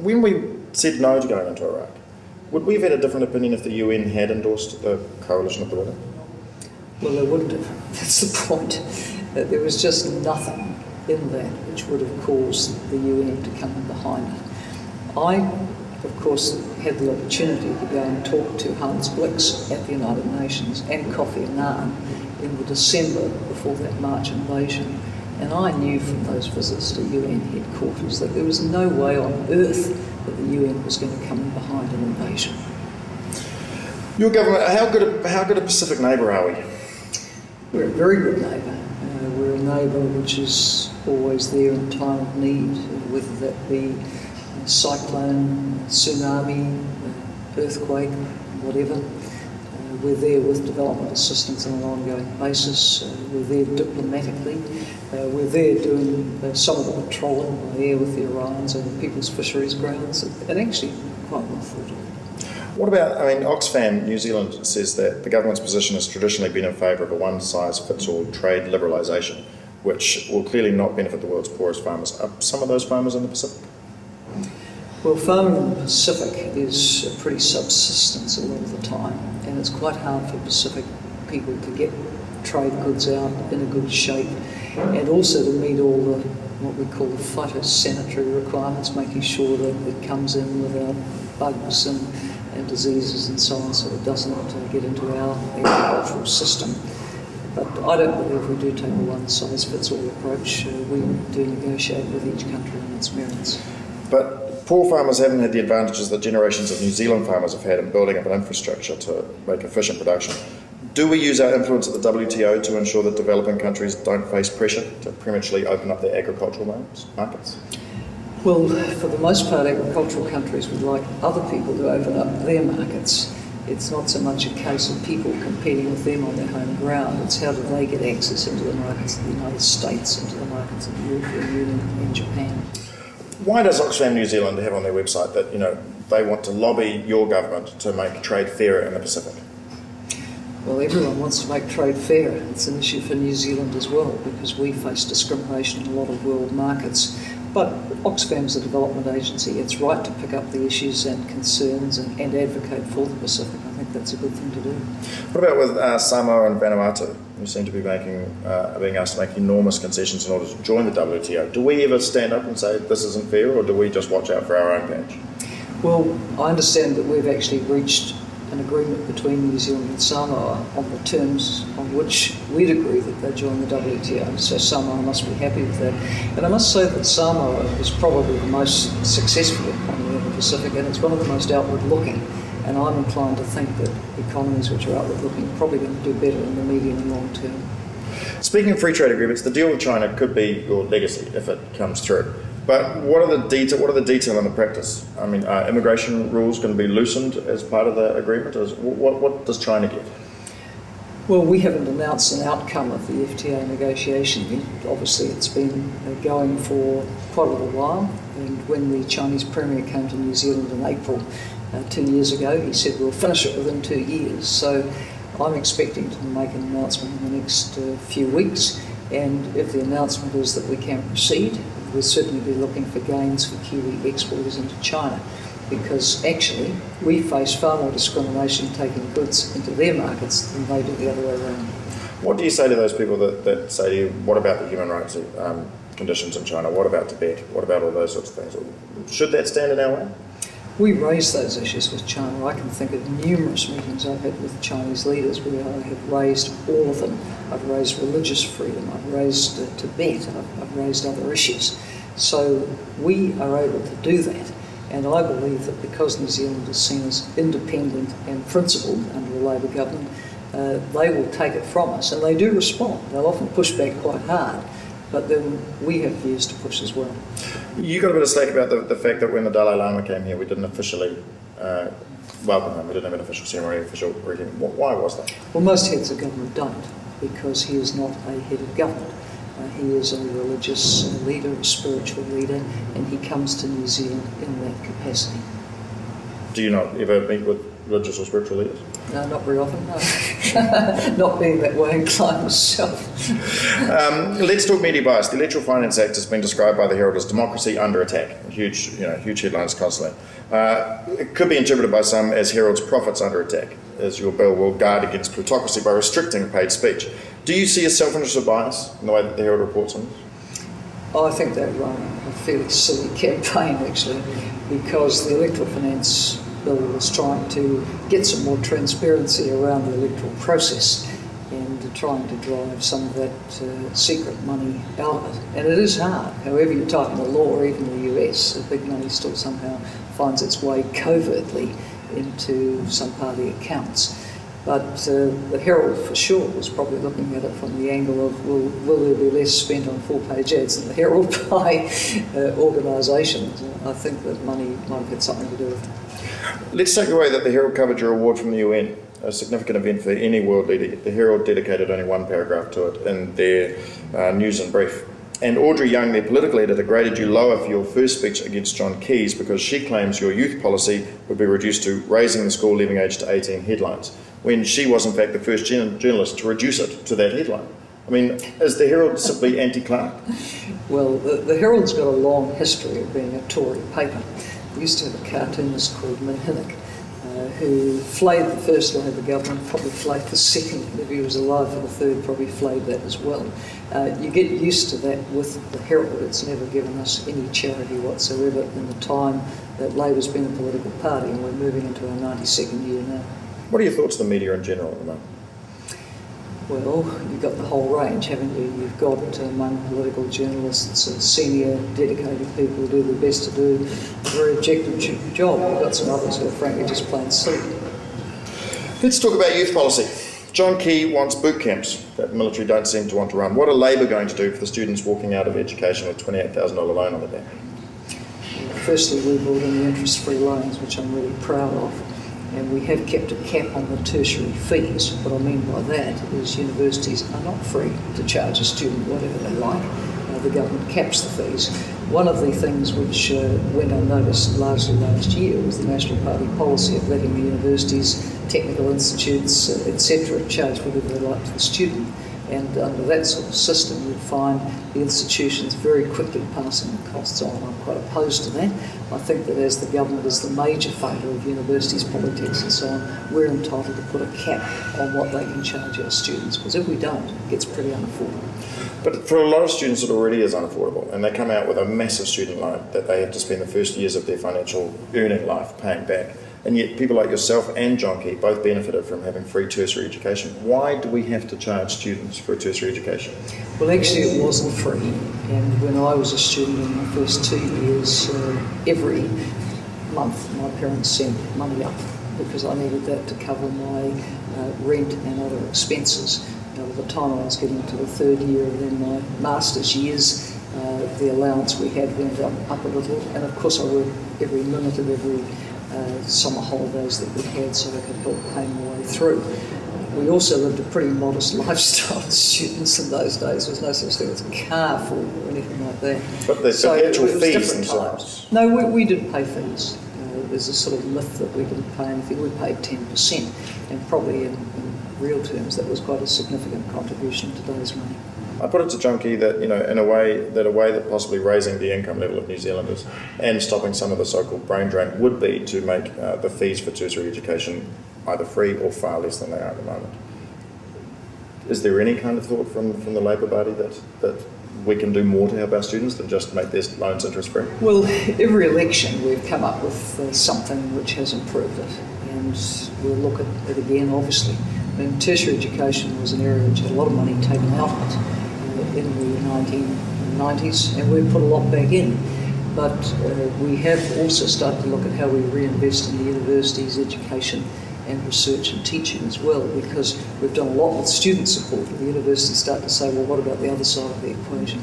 When we said no to going into Iraq, would we have had a different opinion if the UN had endorsed the coalition of the willing? Well, they wouldn't have. That's the point. There was just nothing in that which would have caused the UN to come in behind it. I, of course, had the opportunity to go and talk to Hans Blix at the United Nations and Kofi Annan in the December before that March invasion. And I knew from those visits to UN headquarters that there was no way on earth that the UN was going to come in behind an invasion. Your government, how good a Pacific neighbour are we? We're a very good neighbour. We're a neighbour which is always there in time of need, whether that be a cyclone, tsunami, earthquake, whatever. We're there with development assistance on an ongoing basis. We're there diplomatically. We're there doing some of the patrolling by air with the Orions over people's fisheries grounds, and actually quite well thought of. What about, Oxfam New Zealand says that the government's position has traditionally been in favour of a one-size-fits-all trade liberalisation, which will clearly not benefit the world's poorest farmers. Are some of those farmers in the Pacific? Well, farming in the Pacific is a pretty subsistence a lot of the time, and it's quite hard for Pacific people to get trade goods out in a good shape, and also to meet all the, what we call the phytosanitary requirements, making sure that it comes in without bugs and diseases and so on, so it doesn't get into our agricultural system. But I don't believe we do take a one-size-fits-all approach. We do negotiate with each country on its merits. But poor farmers haven't had the advantages that generations of New Zealand farmers have had in building up an infrastructure to make efficient production. Do we use our influence at the WTO to ensure that developing countries don't face pressure to prematurely open up their agricultural markets? Well, for the most part, agricultural countries would like other people to open up their markets. It's not so much a case of people competing with them on their home ground. It's how do they get access into the markets of the United States, into the markets of the European Union and Japan. Why does Oxfam New Zealand have on their website that, they want to lobby your government to make trade fairer in the Pacific? Well, everyone wants to make trade fair. It's an issue for New Zealand as well, because we face discrimination in a lot of world markets. But Oxfam's a development agency. It's right to pick up the issues and concerns and advocate for the Pacific. I think that's a good thing to do. What about with Samoa and Vanuatu, who seem to be being asked to make enormous concessions in order to join the WTO? Do we ever stand up and say this isn't fair, or do we just watch out for our own patch? Well, I understand that we've actually reached an agreement between New Zealand and Samoa on the terms on which we'd agree that they join the WTO, so Samoa must be happy with that. And I must say that Samoa is probably the most successful economy in the Pacific, and it's one of the most outward-looking, and I'm inclined to think that economies which are outward-looking are probably going to do better in the medium and long term. Speaking of free trade agreements, the deal with China could be your legacy if it comes through. But what are the detail and the practice? Are immigration rules going to be loosened as part of the agreement? What does China get? Well, we haven't announced an outcome of the FTA negotiation yet. Obviously, it's been going for quite a little while. And when the Chinese Premier came to New Zealand in April 2 years ago, he said we'll finish it within 2 years. So I'm expecting to make an announcement in the next few weeks. And if the announcement is that we can proceed, we'll certainly be looking for gains for Kiwi exporters into China, because actually we face far more discrimination taking goods into their markets than they do the other way around. What do you say to those people that say to you, what about the human rights conditions in China? What about Tibet? What about all those sorts of things? Should that stand in our way? We raise those issues with China. I can think of numerous meetings I've had with Chinese leaders where I have raised all of them. I've raised religious freedom, I've raised Tibet, I've raised other issues. So we are able to do that. And I believe that because New Zealand is seen as independent and principled under a Labour government, they will take it from us. And they do respond. They'll often push back quite hard. But then we have views to push as well. You got a bit of slack about the fact that when the Dalai Lama came here, we didn't officially welcome him. We didn't have an official ceremony, official greeting. Why was that? Well, most heads of government don't, because he is not a head of government. He is a religious leader, a spiritual leader, and he comes to New Zealand in that capacity. Do you not ever meet with religious or spiritual leaders? No, not very often, no. Not being that way inclined myself. Let's talk media bias. The Electoral Finance Act has been described by the Herald as democracy under attack. Huge headlines constantly. It could be interpreted by some as Herald's profits under attack, as your bill will guard against plutocracy by restricting paid speech. Do you see a self-interested bias in the way that the Herald reports on this? I think they run a fairly silly campaign, actually, because the Electoral Finance Bill was trying to get some more transparency around the electoral process and trying to drive some of that secret money out of it. And it is hard. However you tighten the law, or even the US, the big money still somehow finds its way covertly into some party accounts. But the Herald, for sure, was probably looking at it from the angle of, will there be less spent on full-page ads in the Herald by organisations? I think that money might have had something to do with it. Let's take away that the Herald covered your award from the UN, a significant event for any world leader. The Herald dedicated only one paragraph to it in their news and brief. And Audrey Young, their political editor, graded you lower for your first speech against John Keyes because she claims your youth policy would be reduced to raising the school leaving age to 18 headlines, when she was in fact the first journalist to reduce it to that headline. I mean, is the Herald simply anti-Clark? Well, the Herald's got a long history of being a Tory paper. We used to have a cartoonist called Minhinnick, who flayed the first Labour government, probably flayed the second. If he was alive for the third, probably flayed that as well. You get used to that with the Herald. It's never given us any charity whatsoever in the time that Labour's been a political party, and we're moving into our 92nd year now. What are your thoughts on the media in general at the moment? Well, you've got the whole range, haven't you? You've got, among political journalists, senior, dedicated people who do their best to do a very objective job. You've got some others who are frankly just plain silly. Let's talk about youth policy. John Key wants boot camps that the military don't seem to want to run. What are Labour going to do for the students walking out of education with a $28,000 loan on their back? Firstly, we brought in the interest-free loans, which I'm really proud of. And we have kept a cap on the tertiary fees. What I mean by that is universities are not free to charge a student whatever they like. The government caps the fees. One of the things which went unnoticed largely last year was the National Party policy of letting the universities, technical institutes, etc., charge whatever they like to the student. And under that sort of system, you'd find the institutions very quickly passing the costs on. I'm quite opposed to that. I think that as the government is the major funder of universities, politics and so on, we're entitled to put a cap on what they can charge our students, because if we don't, it gets pretty unaffordable. But for a lot of students, it already is unaffordable, and they come out with a massive student loan that they have to spend the first years of their financial earning life paying back. And yet people like yourself and John Key both benefited from having free tertiary education. Why do we have to charge students for a tertiary education? Well, actually it wasn't free. And when I was a student in my first 2 years, every month my parents sent money up because I needed that to cover my rent and other expenses. By the time I was getting to the third year and then my master's years, the allowance we had went up a little. And of course I worked every minute of every summer holidays that we had so I could help pay my way through. We also lived a pretty modest lifestyle as students in those days. There was no such thing as a car for or anything like that. But the actual fees themselves? No, we didn't pay fees. There's a sort of myth that we didn't pay anything. We paid 10%, and probably in real terms that was quite a significant contribution to today's money. I put it to John Key that, in a way that possibly raising the income level of New Zealanders and stopping some of the so-called brain drain would be to make the fees for tertiary education either free or far less than they are at the moment. Is there any kind of thought from the Labour Party that we can do more to help our students than just make their loans interest-free? Well, every election we've come up with something which has improved it, and we'll look at it again, obviously. I mean, tertiary education was an area which had a lot of money taken out of it in the 1990s, and we've put a lot back in. But we have also started to look at how we reinvest in the universities, education and research and teaching as well, because we've done a lot with student support. The universities start to say, well, what about the other side of the equation?